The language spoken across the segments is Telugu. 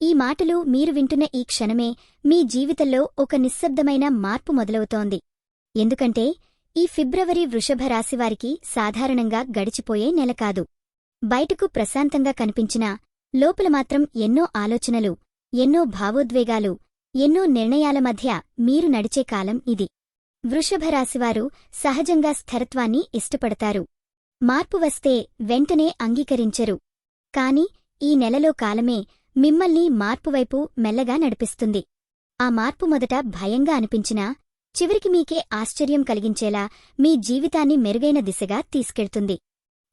ఈ మాటలు మీరు వింటున్న ఈ క్షణమే మీ జీవితంలో ఒక నిశ్శబ్దమైన మార్పు మొదలవుతోంది. ఎందుకంటే ఈ ఫిబ్రవరి వృషభ రాశివారికి సాధారణంగా గడిచిపోయే నెల కాదు. బయటకు ప్రశాంతంగా కనిపించినా లోపల మాత్రం ఎన్నో ఆలోచనలు, ఎన్నో భావోద్వేగాలు, ఎన్నో నిర్ణయాల మధ్య మీరు నడిచే కాలం ఇది. వృషభ రాశివారు సహజంగా స్థిరత్వాన్ని ఇష్టపడతారు. మార్పు వస్తే వెంటనే అంగీకరించరు. కాని ఈ నెలలో కాలమే మిమ్మల్ని మార్పువైపు మెల్లగా నడిపిస్తుంది. ఆ మార్పు మొదట భయంగా అనిపించినా చివరికి మీకే ఆశ్చర్యం కలిగించేలా మీ జీవితాన్ని మెరుగైన దిశగా తీసుకెళ్తుంది.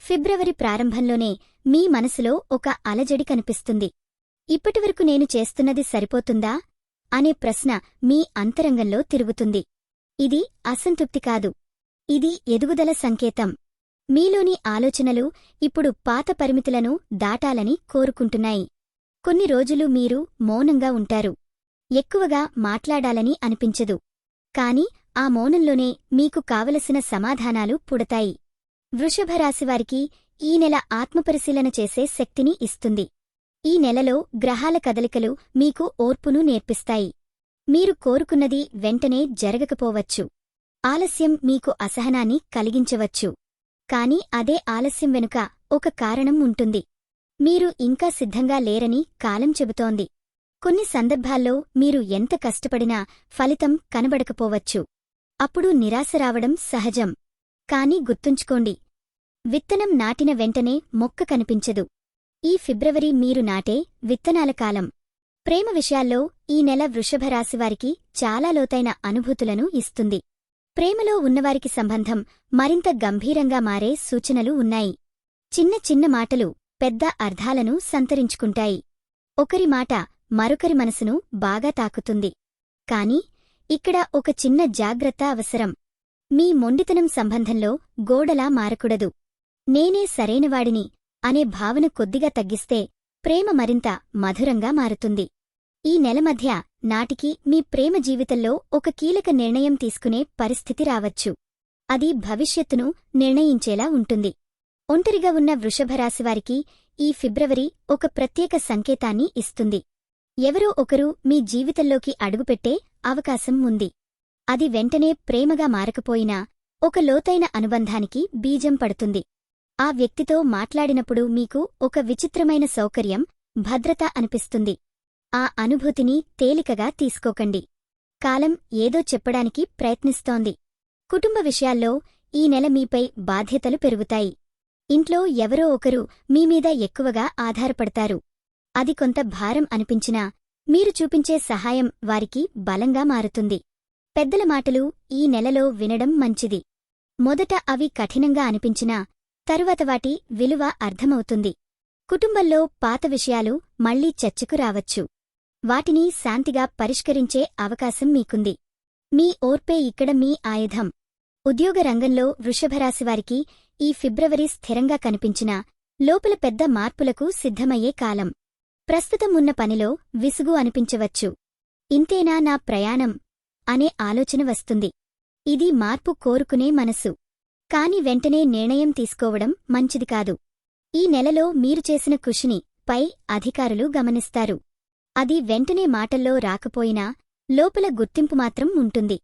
ఫిబ్రవరి ప్రారంభంలోనే మీ మనసులో ఒక అలజడి కనిపిస్తుంది. ఇప్పటివరకు నేను చేస్తున్నది సరిపోతుందా అనే ప్రశ్న మీ అంతరంగంలో తిరుగుతుంది. ఇది అసంతృప్తి కాదు, ఇది ఎదుగుదల సంకేతం. మీలోని ఆలోచనలు ఇప్పుడు పాత పరిమితులను దాటాలని కోరుకుంటున్నాయి. కొన్ని రోజులు మీరు మౌనంగా ఉంటారు. ఎక్కువగా మాట్లాడాలని అనిపించదు. కాని ఆ మౌనంలోనే మీకు కావలసిన సమాధానాలు పుడతాయి. వృషభరాశివారికి ఈ నెల ఆత్మపరిశీలన చేసే శక్తిని ఇస్తుంది. ఈ నెలలో గ్రహాల కదలికలు మీకు ఓర్పును నేర్పిస్తాయి. మీరు కోరుకున్నది వెంటనే జరగకపోవచ్చు. ఆలస్యం మీకు అసహనాన్ని కలిగించవచ్చు. కాని అదే ఆలస్యం వెనుక ఒక కారణం ఉంటుంది. మీరు ఇంకా సిద్ధంగా లేరని కాలం చెబుతోంది. కొన్ని సందర్భాల్లో మీరు ఎంత కష్టపడినా ఫలితం కనబడకపోవచ్చు. అప్పుడు నిరాశ రావడం సహజం. కాని గుర్తుంచుకోండి, విత్తనం నాటిన వెంటనే మొక్క కనిపించదు. ఈ ఫిబ్రవరి మీరు నాటే విత్తనాల కాలం. ప్రేమ విషయాల్లో ఈ నెల వృషభరాశివారికి చాలా లోతైన అనుభూతులను ఇస్తుంది. ప్రేమలో ఉన్నవారికి సంబంధం మరింత గంభీరంగా మారే సూచనలు ఉన్నాయి. చిన్న చిన్న మాటలు పెద్ద అర్థాలను సంతరించుకుంటాయి. ఒకరి మాట మరొకరి మనసును బాగా తాకుతుంది. కాని ఇక్కడ ఒక చిన్న జాగ్రత్త అవసరం. మీ మొండితనం సంబంధంలో గోడలా మారకూడదు. నేనే సరైనవాడిని అనే భావన కొద్దిగా తగ్గిస్తే ప్రేమ మరింత మధురంగా మారుతుంది. ఈ నెల మధ్య నాటికి మీ ప్రేమ జీవితంలో ఒక కీలక నిర్ణయం తీసుకునే పరిస్థితి రావచ్చు. అది భవిష్యత్తును నిర్ణయించేలా ఉంటుంది. ఒంటరిగా ఉన్న వృషభరాశివారికి ఈ ఫిబ్రవరి ఒక ప్రత్యేక సంకేతాన్ని ఇస్తుంది. ఎవరో ఒకరు మీ జీవితంలోకి అడుగుపెట్టే అవకాశం ఉంది. అది వెంటనే ప్రేమగా మారకపోయినా ఒక లోతైన అనుబంధానికి బీజం పడుతుంది. ఆ వ్యక్తితో మాట్లాడినప్పుడు మీకు ఒక విచిత్రమైన సౌకర్యం, భద్రత అనిపిస్తుంది. ఆ అనుభూతిని తేలికగా తీసుకోకండి. కాలం ఏదో చెప్పడానికి ప్రయత్నిస్తోంది. కుటుంబ విషయాల్లో ఈ నెల మీపై బాధ్యతలు పెరుగుతాయి. ఇంట్లో ఎవరో ఒకరు మీమీద ఎక్కువగా ఆధారపడతారు. అది కొంత భారం అనిపించినా మీరు చూపించే సహాయం వారికి బలంగా మారుతుంది. పెద్దల మాటలు ఈ నెలలో వినడం మంచిది. మొదట అవి కఠినంగా అనిపించినా తరువాత వాటి విలువ అర్థమవుతుంది. కుటుంబంలో పాత విషయాలు మళ్లీ చర్చకు రావచ్చు. వాటిని శాంతిగా పరిష్కరించే అవకాశం మీకుంది. మీ ఓర్పే ఇక్కడ మీ ఆయుధం. ఉద్యోగ రంగంలో వృషభరాశివారికి ఈ ఫిబ్రవరి స్థిరంగా కనిపించినా లోపల పెద్ద మార్పులకు సిద్ధమయ్యే కాలం. ప్రస్తుతం ఉన్న పనిలో విసుగు అనిపించవచ్చు. ఇంతేనా నా ప్రయాణం అనే ఆలోచన వస్తుంది. ఇది మార్పు కోరుకునే మనసు. కాని వెంటనే నిర్ణయం తీసుకోవడం మంచిది కాదు. ఈ నెలలో మీరు చేసిన కృషిని పై అధికారులు గమనిస్తారు. అది వెంటనే మాటల్లో రాకపోయినా లోపల గుర్తింపు మాత్రం ఉంటుంది.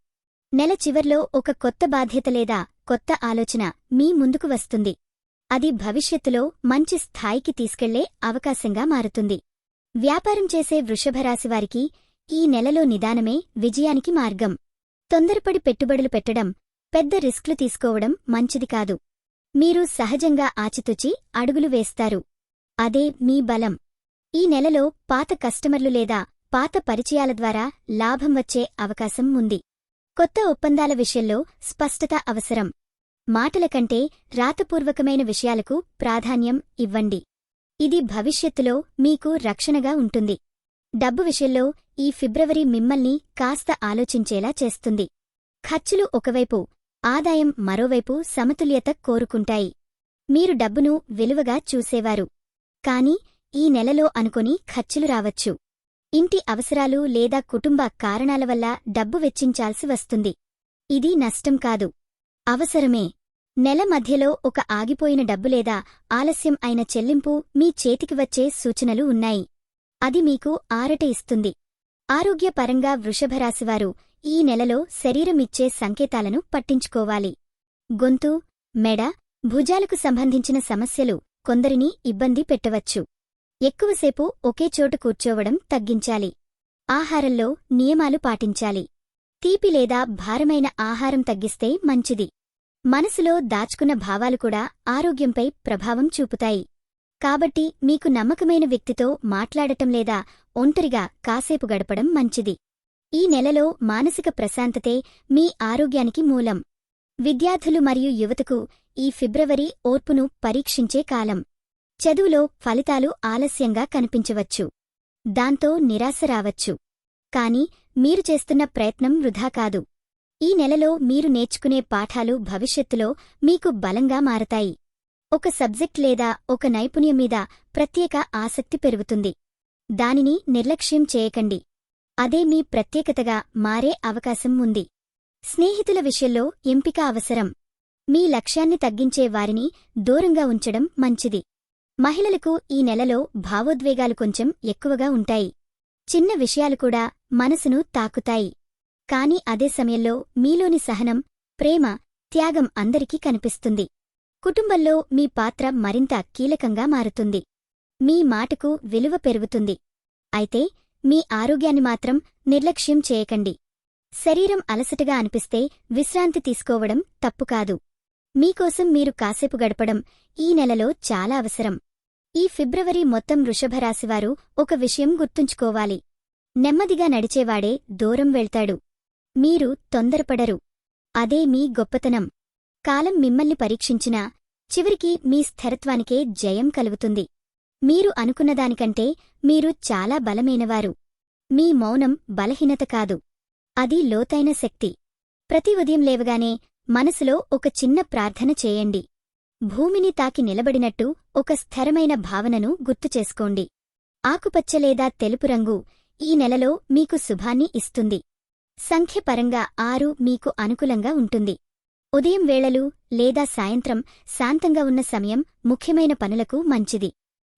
నెల చివర్లో ఒక కొత్త బాధ్యత లేదా కొత్త ఆలోచన మీ ముందుకు వస్తుంది. అది భవిష్యత్తులో మంచి స్థాయికి తీసుకెళ్లే అవకాశంగా మారుతుంది. వ్యాపారం చేసే వృషభరాశివారికి ఈ నెలలో నిదానమే విజయానికి మార్గం. తొందరపడి పెట్టుబడులు పెట్టడం, పెద్ద రిస్క్లు తీసుకోవడం మంచిది కాదు. మీరు సహజంగా ఆచితూచి అడుగులు వేస్తారు. అదే మీ బలం. ఈ నెలలో పాత కస్టమర్లు లేదా పాత పరిచయాల ద్వారా లాభం వచ్చే అవకాశం ఉంది. కొత్త ఒప్పందాల విషయంలో స్పష్టత అవసరం. మాటల కంటే రాతపూర్వకమైన విషయాలకు ప్రాధాన్యం ఇవ్వండి. ఇది భవిష్యత్తులో మీకు రక్షణగా ఉంటుంది. డబ్బు విషయంలో ఈ ఫిబ్రవరి మిమ్మల్ని కాస్త ఆలోచించేలా చేస్తుంది. ఖర్చులు ఒకవైపు, ఆదాయం మరోవైపు సమతుల్యత కోరుకుంటాయి. మీరు డబ్బును విలువగా చూసేవారు. కాని ఈ నెలలో అనుకొని ఖర్చులు రావచ్చు. ఇంటి అవసరాలు లేదా కుటుంబ కారణాల వల్ల డబ్బు వెచ్చించాల్సి వస్తుంది. ఇది నష్టం కాదు, అవసరమే. నెల మధ్యలో ఒక ఆగిపోయిన డబ్బు లేదా ఆలస్యం అయిన చెల్లింపు మీ చేతికి వచ్చే సూచనలు ఉన్నాయి. అది మీకు ఆరట ఇస్తుంది. ఆరోగ్యపరంగా వృషభరాశివారు ఈ నెలలో శరీరమిచ్చే సంకేతాలను పట్టించుకోవాలి. గొంతు, మెడ, భుజాలకు సంబంధించిన సమస్యలు కొందరిని ఇబ్బంది పెట్టవచ్చు. ఎక్కువసేపు ఒకే చోట కూర్చోవడం తగ్గించాలి. ఆహారంలో నియమాలు పాటించాలి. తీపి లేదా భారమైన ఆహారం తగ్గిస్తే మంచిది. మనసులో దాచుకున్న భావాలు కూడా ఆరోగ్యంపై ప్రభావం చూపుతాయి. కాబట్టి మీకు నమ్మకమైన వ్యక్తితో మాట్లాడటం లేదా ఒంటరిగా కాసేపు గడపడం మంచిది. ఈ నెలలో మానసిక ప్రశాంతతే మీ ఆరోగ్యానికి మూలం. విద్యార్థులు మరియు యువతకు ఈ ఫిబ్రవరి ఓర్పును పరీక్షించే కాలం. చదువులో ఫలితాలు ఆలస్యంగా కనిపించవచ్చు. దాంతో నిరాశ రావచ్చు. కాని మీరు చేస్తున్న ప్రయత్నం వృధా కాదు. ఈ నెలలో మీరు నేర్చుకునే పాఠాలు భవిష్యత్తులో మీకు బలంగా మారతాయి. ఒక సబ్జెక్ట్ లేదా ఒక నైపుణ్యం మీద ప్రత్యేక ఆసక్తి పెరుగుతుంది. దానిని నిర్లక్ష్యం చేయకండి. అదే మీ ప్రత్యేకతగా మారే అవకాశం ఉంది. స్నేహితుల విషయంలో ఎంపిక అవసరం. మీ లక్ష్యాన్ని తగ్గించే వారిని దూరంగా ఉంచడం మంచిది. మహిళలకు ఈ నెలలో భావోద్వేగాలు కొంచెం ఎక్కువగా ఉంటాయి. చిన్న విషయాలు కూడా మనసును తాకుతాయి. కాని అదే సమయంలో మీలోని సహనం, ప్రేమ, త్యాగం అందరికీ కనిపిస్తుంది. కుటుంబంలో మీ పాత్ర మరింత కీలకంగా మారుతుంది. మీ మాటకు విలువ పెరుగుతుంది. అయితే మీ ఆరోగ్యాన్ని మాత్రం నిర్లక్ష్యం చేయకండి. శరీరం అలసటగా అనిపిస్తే విశ్రాంతి తీసుకోవడం తప్పుకాదు. మీకోసం మీరు కాసేపు గడపడం ఈ నెలలో చాలా అవసరం. ఈ ఫిబ్రవరి మొత్తం వృషభరాశివారు ఒక విషయం గుర్తుంచుకోవాలి. నెమ్మదిగా నడిచేవాడే దూరం వెళ్తాడు. మీరు తొందరపడరు. అదే మీ గొప్పతనం. కాలం మిమ్మల్ని పరీక్షించినా చివరికి మీ స్థిరత్వానికే జయం కలుగుతుంది. మీరు అనుకున్నదానికంటే మీరు చాలా బలమైనవారు. మీ మౌనం బలహీనత కాదు. అది లోతైన శక్తి. ప్రతి ఉదయం లేవగానే మనసులో ఒక చిన్న ప్రార్థన చేయండి. భూమిని తాకి నిలబడినట్టు ఒక స్థిరమైన భావనను గుర్తుచేసుకోండి. ఆకుపచ్చ లేదా తెలుపు రంగు ఈ నెలలో మీకు శుభాన్ని ఇస్తుంది. సంఖ్యపరంగా 6 మీకు అనుకూలంగా ఉంటుంది. ఉదయం వేళలు లేదా సాయంత్రం శాంతంగా ఉన్న సమయం ముఖ్యమైన పనులకు మంచిది.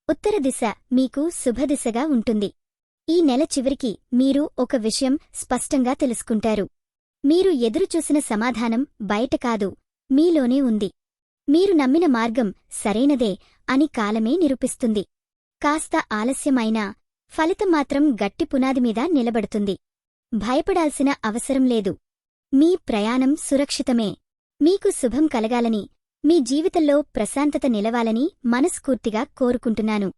ఉత్తర దిశ మీకు శుభదిశగా ఉంటుంది. ఈ నెల చివరికి మీరు ఒక విషయం స్పష్టంగా తెలుసుకుంటారు. మీరు ఎదురుచూసిన సమాధానం బయట కాదు, మీలోనే ఉంది. మీరు నమ్మిన మార్గం సరైనదే అని కాలమే నిరూపిస్తుంది. కాస్త ఆలస్యమైనా ఫలితం మాత్రం గట్టి పునాది మీద నిలబడుతుంది. భయపడాల్సిన అవసరం లేదు. మీ ప్రయాణం సురక్షితమే. మీకు శుభం కలగాలని, మీ జీవితంలో ప్రశాంతత నిలవాలని మనస్ఫూర్తిగా కోరుకుంటున్నాను.